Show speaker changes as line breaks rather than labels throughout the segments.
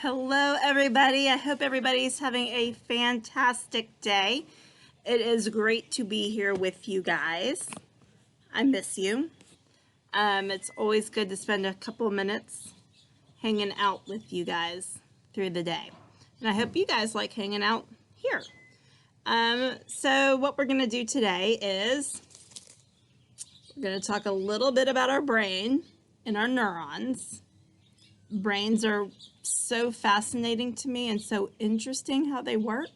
Hello, everybody. I hope everybody's having a fantastic day. It is great to be here with you guys. I miss you. It's always good to spend a couple minutes hanging out with you guys through the day. And I hope you guys like hanging out here. So what we're going to do today is we're going to talk a little bit about our brain and our neurons. Brains are so fascinating to me and so interesting how they work.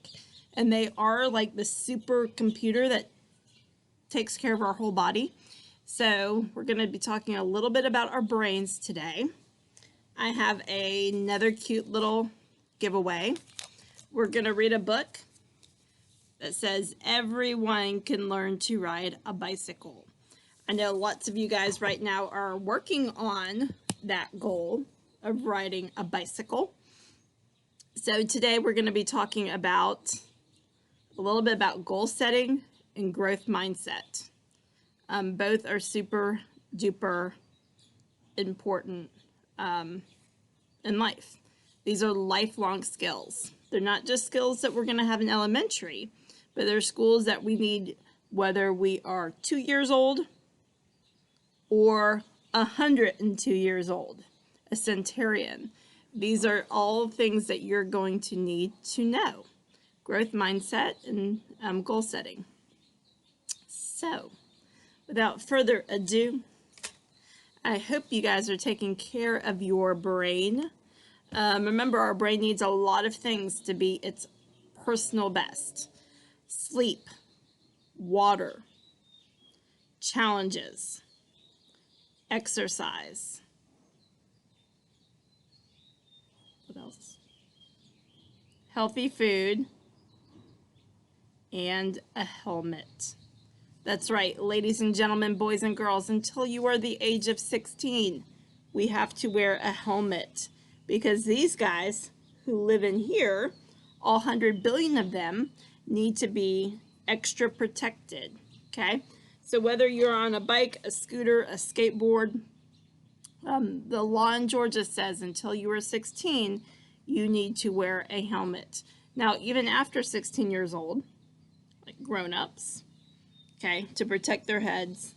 And they are like the supercomputer that takes care of our whole body. So we're going to be talking a little bit about our brains today. I have another cute little giveaway. We're going to read a book that says everyone can learn to ride a bicycle. I know lots of you guys right now are working on that goal of riding a bicycle. So today we're going to be talking about a little bit about goal setting and growth mindset. Both are super duper important in life. These are lifelong skills. They're not just skills that we're going to have in elementary, but they're skills that we need whether we are 2 years old or 102 years old. A centurion. These are all things that you're going to need to know. Growth mindset and goal setting. So, without further ado, I hope you guys are taking care of your brain. Remember, our brain needs a lot of things to be its personal best. Sleep, water, challenges, exercise. What else? Healthy food and a helmet. That's right, ladies and gentlemen, boys and girls, until you are the age of 16, we have to wear a helmet because these guys who live in here, all 100 billion of them, need to be extra protected, okay? So whether you're on a bike, a scooter, a skateboard, the law in Georgia says until you are 16, you need to wear a helmet. Now, even after 16 years old, like grown-ups, okay, to protect their heads,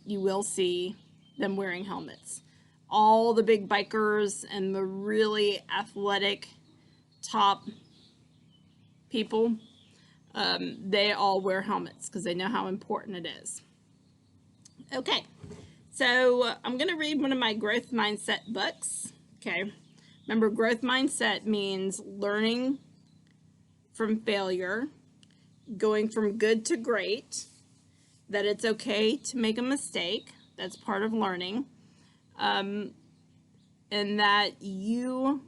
you will see them wearing helmets. All the big bikers and the really athletic top people, they all wear helmets because they know how important it is. Okay. So I'm going to read one of my growth mindset books, okay? Remember, growth mindset means learning from failure, going from good to great, that it's okay to make a mistake, that's part of learning, and that you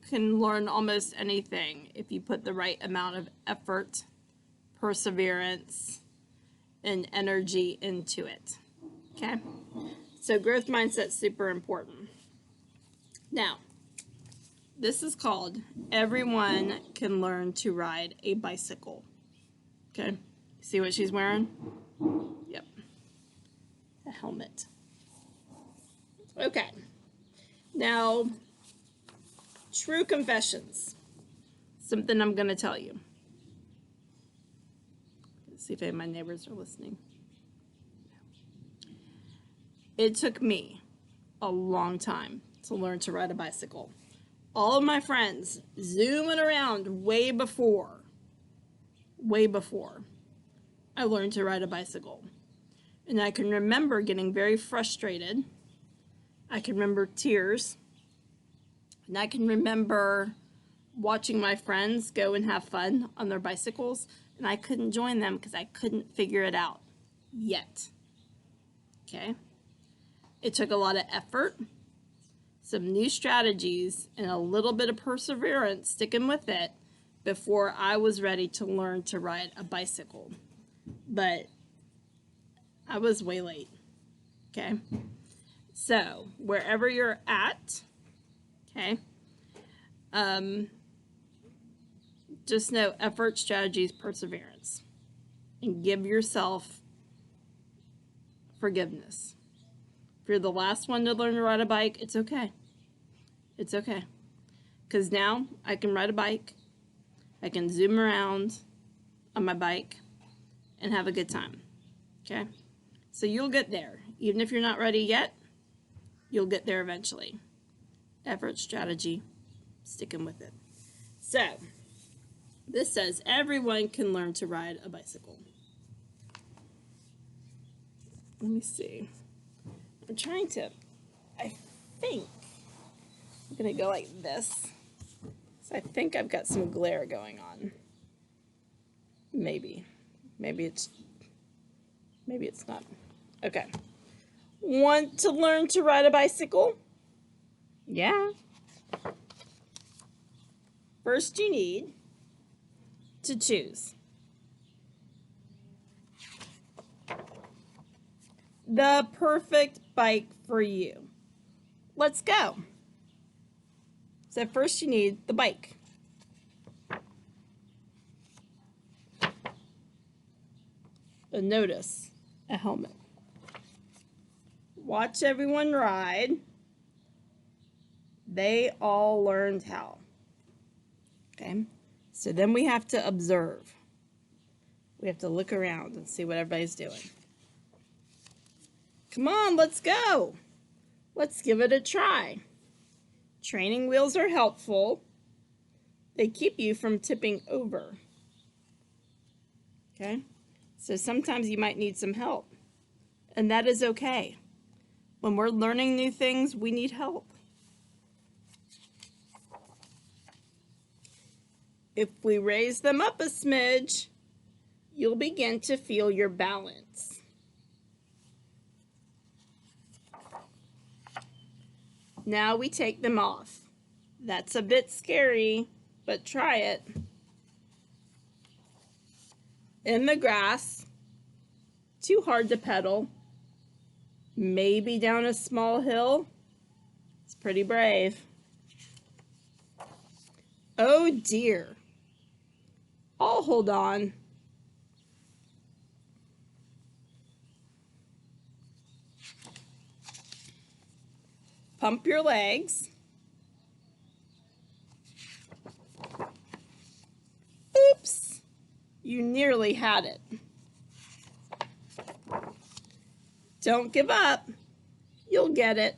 can learn almost anything if you put the right amount of effort, perseverance, and energy into it. Okay, so growth mindset's super important. Now, this is called Everyone Can Learn to Ride a Bicycle. Okay, see what she's wearing? Yep, a helmet. Okay, now, true confessions. Something I'm going to tell you. Let's see if any of my neighbors are listening. It took me a long time to learn to ride a bicycle. All of my friends zooming around way before I learned to ride a bicycle. And I can remember getting very frustrated. I can remember tears. And I can remember watching my friends go and have fun on their bicycles. And I couldn't join them because I couldn't figure it out yet. Okay? It took a lot of effort, some new strategies, and a little bit of perseverance, sticking with it, before I was ready to learn to ride a bicycle. But I was way late, okay? So, wherever you're at, okay, just know effort, strategies, perseverance, and give yourself forgiveness. If you're the last one to learn to ride a bike, it's okay. It's okay. Because now I can ride a bike. I can zoom around on my bike and have a good time. Okay? So you'll get there. Even if you're not ready yet, you'll get there eventually. Effort, strategy, sticking with it. So, this says everyone can learn to ride a bicycle. Let me see. I'm trying to, I think, I'm going to go like this. So I think I've got some glare going on. Maybe. Maybe it's not. Okay. Want to learn to ride a bicycle? Yeah. First you need to choose the perfect bike for you. Let's go. So first you need the bike. And notice a helmet. Watch everyone ride. They all learned how. Okay, so then we have to observe. We have to look around and see what everybody's doing. Come on, let's go. Let's give it a try. Training wheels are helpful. They keep you from tipping over. Okay, so sometimes you might need some help, and that is okay. When we're learning new things, we need help. If we raise them up a smidge, you'll begin to feel your balance. Now we take them off. That's a bit scary, but try it. In the grass, too hard to pedal. Maybe down a small hill. It's pretty brave. Oh dear. I'll hold on. Pump your legs. Oops, you nearly had it. Don't give up. You'll get it.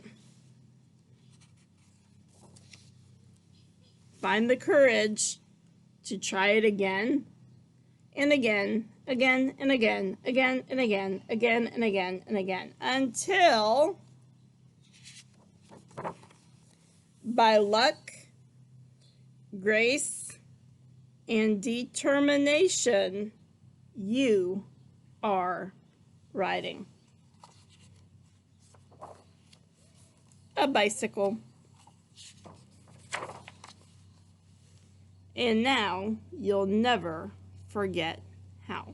Find the courage to try it again and again, again and again, again and again, again and again and again, until by luck, grace, and determination, you are riding a bicycle. And now you'll never forget how.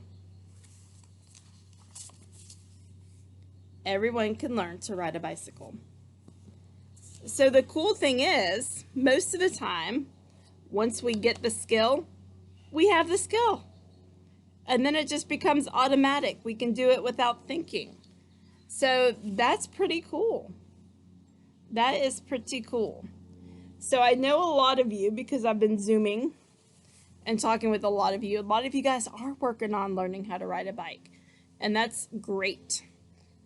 Everyone can learn to ride a bicycle. So the cool thing is, most of the time, once we get the skill, we have the skill. And then it just becomes automatic. We can do it without thinking. So that's pretty cool. That is pretty cool. So I know a lot of you, because I've been Zooming and talking with a lot of you guys are working on learning how to ride a bike. And that's great.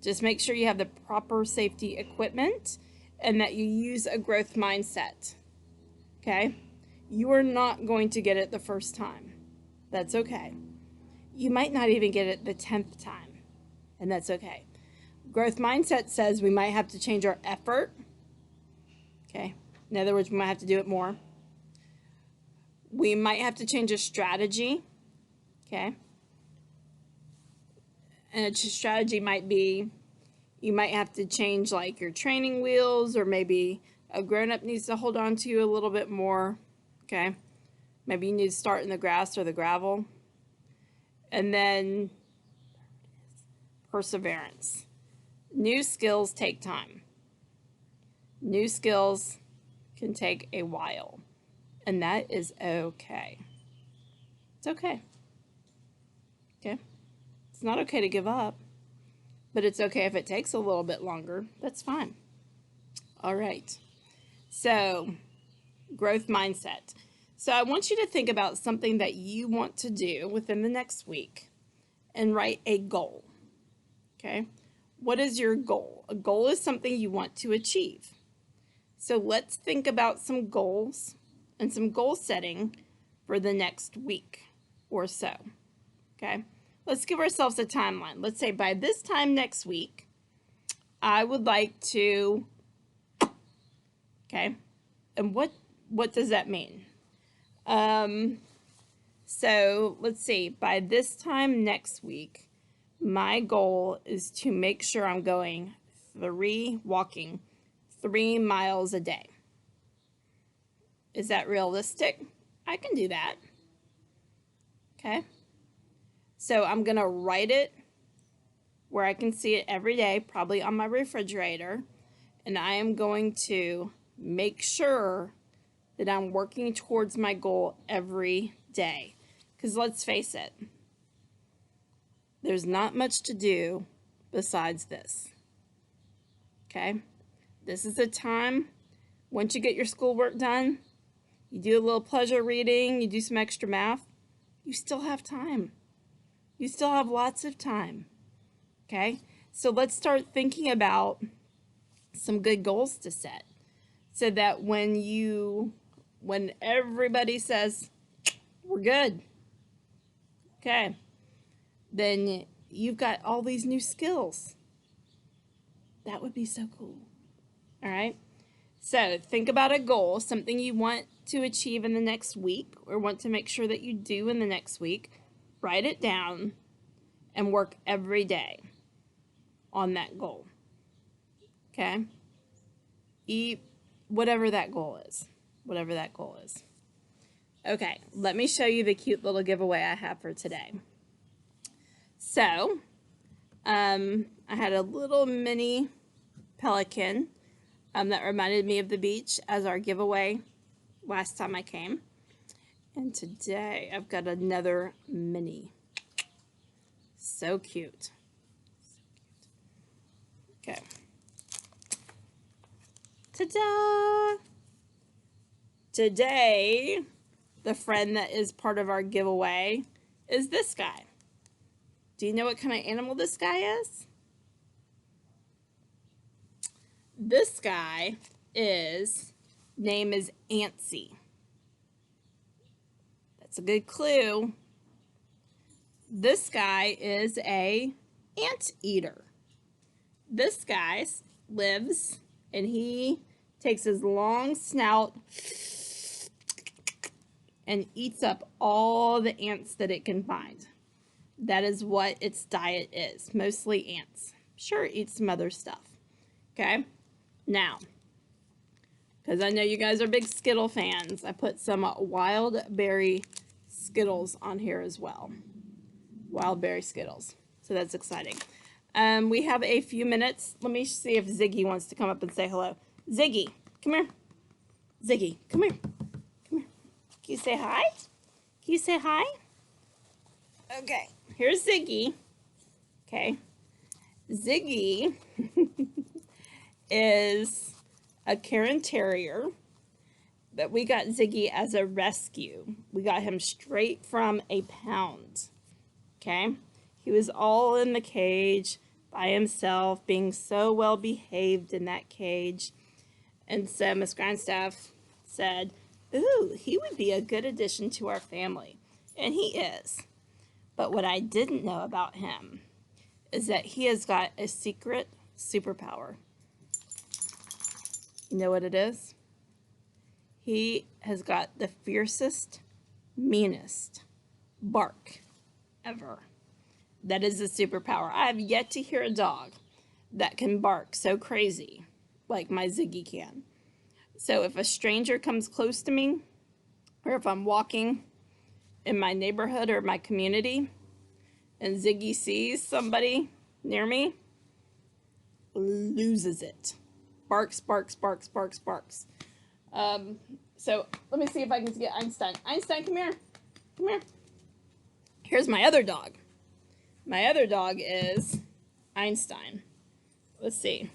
Just make sure you have the proper safety equipment and that you use a growth mindset. Okay? You are not going to get it the first time. That's okay. You might not even get it the 10th time. And that's okay. Growth mindset says we might have to change our effort. Okay? In other words, we might have to do it more. We might have to change a strategy. Okay? And a strategy might be, you might have to change like your training wheels, or maybe a grown-up needs to hold on to you a little bit more. Okay? Maybe you need to start in the grass or the gravel. And then perseverance. New skills take time. New skills can take a while, and that is okay. It's okay. Okay? It's not okay to give up, but it's okay if it takes a little bit longer. That's fine. All right. So, growth mindset. So I want you to think about something that you want to do within the next week and write a goal. Okay? What is your goal? A goal is something you want to achieve. So let's think about some goals and some goal setting for the next week or so. Okay? Let's give ourselves a timeline. Let's say by this time next week, I would like to, okay? And what does that mean? So let's see, by this time next week, my goal is to make sure I'm walking 3 miles a day. Is that realistic? I can do that. Okay. So I'm going to write it where I can see it every day, probably on my refrigerator. And I am going to make sure that I'm working towards my goal every day. Because let's face it, there's not much to do besides this. Okay? This is a time, once you get your schoolwork done, you do a little pleasure reading, you do some extra math, you still have time. You still have lots of time. Okay? So let's start thinking about some good goals to set so that when everybody says, we're good, okay, then you've got all these new skills. That would be so cool. All right? So think about a goal, something you want to achieve in the next week or want to make sure that you do in the next week. Write it down and work every day on that goal. Okay? Eat whatever that goal is. Whatever that goal is. Okay, let me show you the cute little giveaway I have for today. So, I had a little mini pelican that reminded me of the beach as our giveaway last time I came. And today I've got another mini. So cute. Okay. Ta-da! Today, the friend that is part of our giveaway is this guy. Do you know what kind of animal this guy is? This guy name is Antsy. That's a good clue. This guy is a anteater. This guy lives and he takes his long snout and eats up all the ants that it can find. That is what its diet is, mostly ants. Sure, it eats some other stuff. Okay? Now, because I know you guys are big Skittle fans, I put some wild berry Skittles on here as well. Wild berry Skittles. So that's exciting. We have a few minutes. Let me see if Ziggy wants to come up and say hello. Ziggy, come here. Ziggy, come here. Come here. Can you say hi? Can you say hi? Okay, here's Ziggy. Okay. Ziggy is a Cairn Terrier, but we got Ziggy as a rescue. We got him straight from a pound. Okay? He was all in the cage by himself, being so well behaved in that cage. And so Miss Grindstaff said, ooh, he would be a good addition to our family. And he is. But what I didn't know about him is that he has got a secret superpower. You know what it is? He has got the fiercest, meanest bark ever. That is a superpower. I have yet to hear a dog that can bark so crazy like my Ziggy can. So if a stranger comes close to me, or if I'm walking in my neighborhood or my community, and Ziggy sees somebody near me, loses it. Barks, barks, barks, barks, barks. So let me see if I can get Einstein. Einstein, come here. Come here. Here's my other dog. My other dog is Einstein. Let's see.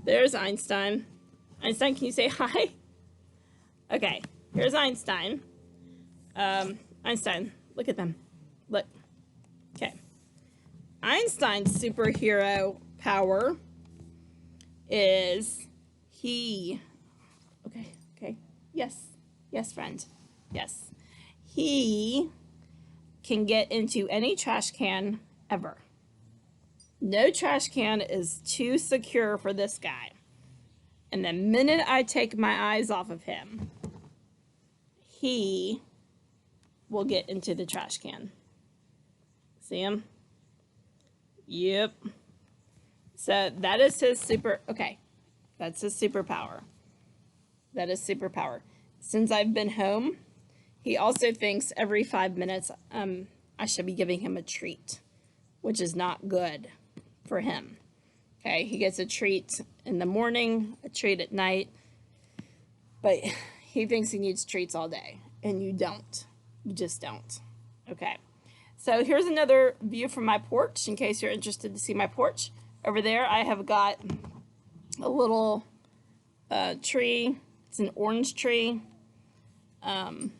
There's Einstein. Einstein, can you say hi? Okay, here's Einstein. Einstein, look at them. Look. Okay. Einstein's superhero power is okay. Yes, friend. Yes. He can get into any trash can ever. No trash can is too secure for this guy. And the minute I take my eyes off of him, he will get into the trash can. See him? Yep. So that is his that's his superpower. That is superpower. Since I've been home, he also thinks every 5 minutes I should be giving him a treat, which is not good for him. Okay, he gets a treat in the morning, a treat at night, but he thinks he needs treats all day, and you don't. You just don't. Okay, so here's another view from my porch in case you're interested to see my porch. Over there, I have got a little tree. It's an orange tree. And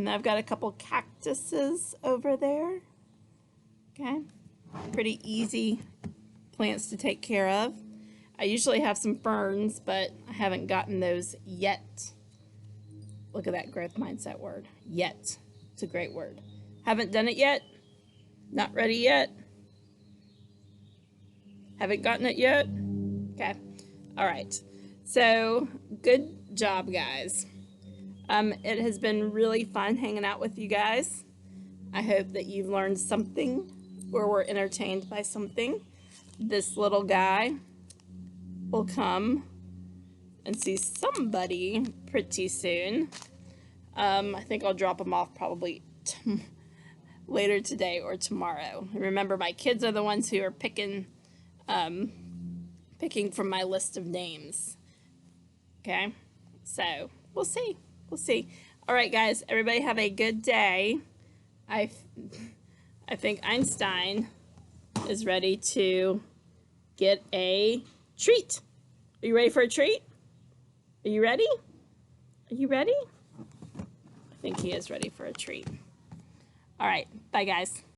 I've got a couple cactuses over there. Okay, pretty easy plants to take care of. I usually have some ferns, but I haven't gotten those yet. Look at that growth mindset word, yet. It's a great word. Haven't done it yet? Not ready yet? Haven't gotten it yet? Okay, all right. So, good job, guys. It has been really fun hanging out with you guys. I hope that you've learned something or were entertained by something. This little guy will come and see somebody pretty soon. I think I'll drop him off probably later today or tomorrow. Remember, my kids are the ones who are picking from my list of names. Okay, so we'll see. We'll see. All right, guys, everybody have a good day. I think Einstein is ready to get a treat. Are you ready for a treat? Are you ready? Are you ready? I think he is ready for a treat. All right, bye, guys.